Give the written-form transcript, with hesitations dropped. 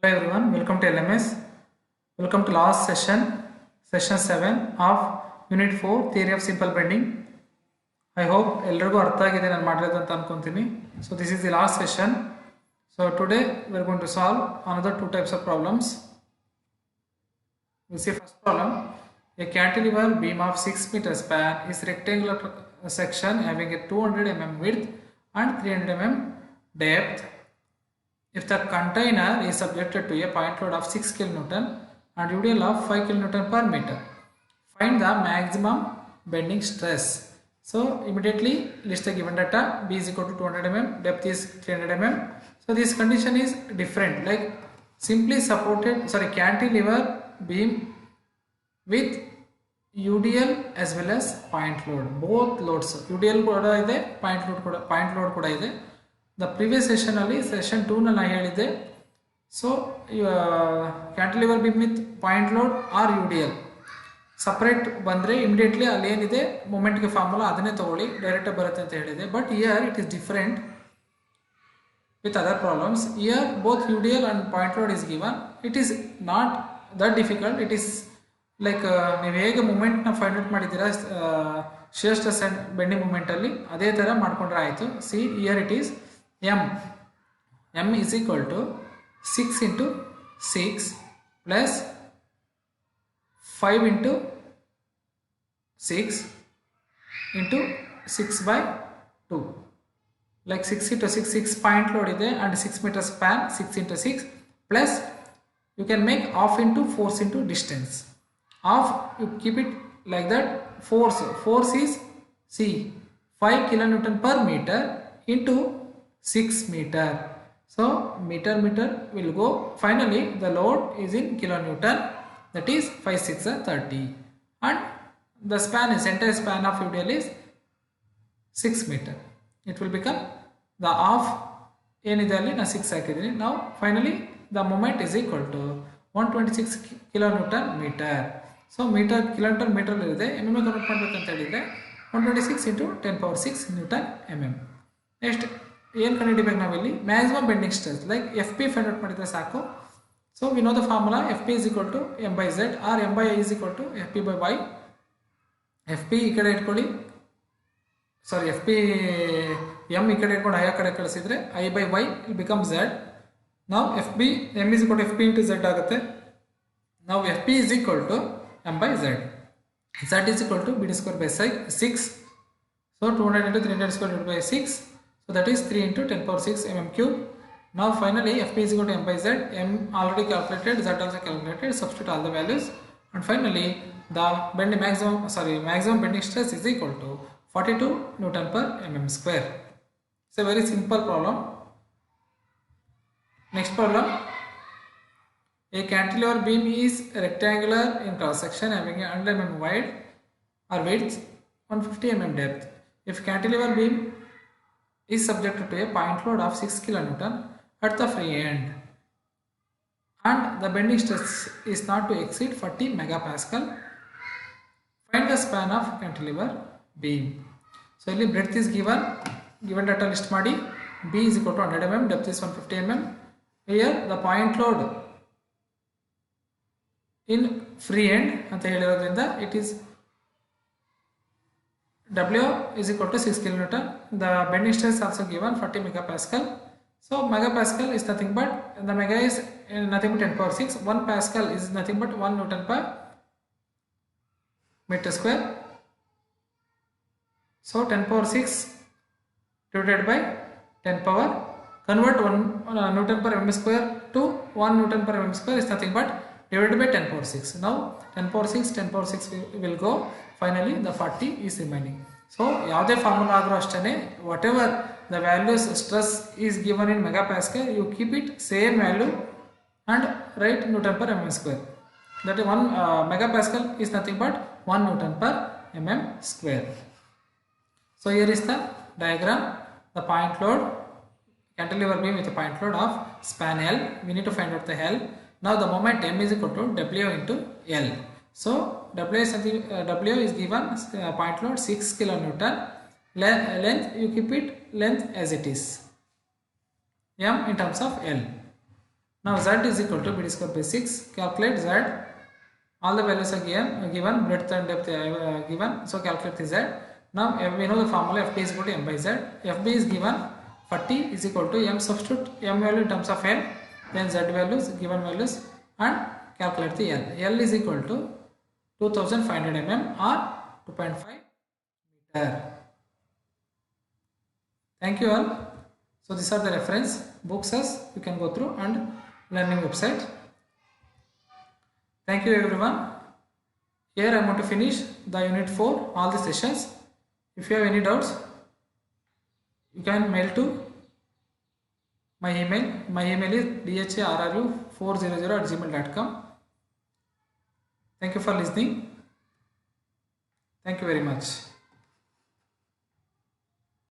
Hello everyone, welcome to LMS. Welcome to last session, session 7 of Unit 4 Theory of Simple Bending. I hope ಎಲ್ಲರಿಗೂ ಅರ್ಥ ಆಗಿದೆ ನಾನು ಮಾಡಿರೋದು ಅಂತ ಅನ್ಕೊಂತೀನಿ. So this is the last session. So today we are going to solve another two types of problems. We see first problem. A cantilever beam of 6 meter span is rectangular section having a 200 mm width and 300 mm depth. If the container is subjected to a point load of 6 kN and UDL of 5 kN per meter, find the maximum bending stress. So immediately list the given data. B is equal to 200 mm, depth is 300 mm. So this condition is different, like simply cantilever beam with UDL as well as point load. Both loads UDL kuda ide, point load kuda ide. The previous session ಅಲ್ಲಿ session 2 ನಲ್ಲಿ ನಾನು ಹೇಳಿದ್ದೆ. So cantilever beam with point load are you D L separate ಬಂದರೆ immediately ಅಲ್ಲಿ ಏನಿದೆ ಮೂಮೆಂಟ್ಗೆ formula ಅದನ್ನೇ ತಗೊಳ್ಳಿ, ಡೈರೆಕ್ಟಾಗಿ ಬರುತ್ತೆ ಅಂತ ಹೇಳಿದೆ. But year it is different with other problems. Year both you D L and point load is given. It is not that difficult. It is like ನೀವು ಹೇಗೆ ಮೂಮೆಂಟ್ನ ಫೈಂಡ್ ಔಟ್ ಮಾಡಿದ್ದೀರಾ ಶಿಯರ್ ಸ್ಟ್ರೆಸ್ ಆ್ಯಂಡ್ ಬೆಂಡಿಂಗ್ ಮೂಮೆಂಟಲ್ಲಿ ಅದೇ ಥರ ಮಾಡ್ಕೊಂಡ್ರೆ ಆಯಿತು. C year it is M is equal to 6 into 6 plus 5 into 6 into 6 by 2. Like 6 into 6 point load ide and 6 meter span 6 into 6 plus you can make half into force into distance. Half you keep it like that. Force is C 5 kilonewton per meter into 6 meter. So meter will go. Finally the load is in kilonewton, that is 5 6 30, and the span is entire span of UDL is 6 meter. It will become the half ಏನಿದೆ ಅಲ್ಲಿ ನಾನು 6 ಹಾಕಿದ್ದೀನಿ. Now finally the moment is equal to 126 kilonewton meter. So meter kilonewton meter ಇದೆ, mm convert ಮಾಡಬೇಕು ಅಂತ ಹೇಳಿದ್ರೆ 126 into 10 power 6 Newton mm. Next ಏನು ಕಂಡುಹಿಡಿಬೇಕು ನಾವಿಲ್ಲಿ maximum bending stress, like F P find out ಮಾಡಿದರೆ ಸಾಕು. So we know the formula F P is equal to M by Z or M by I is equal to F P by Y. F P ಈ ಕಡೆ ಇಟ್ಕೊಳ್ಳಿ, F P M ಈ ಕಡೆ ಇಟ್ಕೊಂಡು I ಆ ಕಡೆ ಕಳಿಸಿದ್ರೆ I by Y will become Z. ನಾವು F B M is equal to F P into Z ಆಗುತ್ತೆ. ನಾವು F P is equal to M by Z. Z is equal to B D square by 6. So 200 into 300 square divided by 6. So that is 3 into 10 power 6 mm cube. Now finally Fp is equal to m by z. M already calculated, z also calculated. Substitute all the values, and finally the maximum bending stress is equal to 42 Newton per mm square. It's a very simple problem. Next problem. A cantilever beam is rectangular in cross section having 100 mm wide or width, 150 mm depth. If cantilever beam is subjected to a point load of 6 kN at the free end and the bending stress is not to exceed 40 megapascal, find the span of cantilever beam. So ಇಲ್ಲಿ breadth is given data list ಮಾಡಿ. B is equal to 100 mm, depth is 150 mm. Here the point load in free end ಅಂತ ಹೇಳಿರೋದ್ರಿಂದ it is W is equal to 6 kilonewton. The bending stress also given 40 megapascal. So megapascal is nothing but, the mega is nothing but 10 power 6. 1 pascal is nothing but 1 Newton per meter square. So 10 power 6 divided by 10 power, convert 1 Newton per mm square to 1 Newton per mm square is nothing but divided by 10 power 6. Now 10 power 6 will go. Finally the 40 is remaining. So ಯಾವುದೇ formula ಆದರೂ ಅಷ್ಟೇ, whatever the values stress is given in megapascal, you keep it same value and write newton per mm square. That 1 megapascal is nothing but 1 Newton per mm square. So here is the diagram. The point load, cantilever beam with a point load of span L. We need to find out the L. Now the moment M is equal to W into L. So W is given point load 6 kilonewton. Length you keep it length as it is, M in terms of L. Now z is equal to b square by 6. Calculate z. All the values are given, breadth and depth given. So calculate the z. Now we know the formula fp is equal to m by z. Fb is given 40 is equal to m, substitute m value in terms of l, then z values, given values, and calculate the l. L is equal to 2500 mm or 2.5 meter. Thank you all. So these are the reference books as you can go through and learning website. Thank you everyone. Here I am going to finish the unit 4, all the sessions. If you have any doubts, you can mail to my email. My email is dharru400@gmail.com. Thank you for listening. Thank you very much.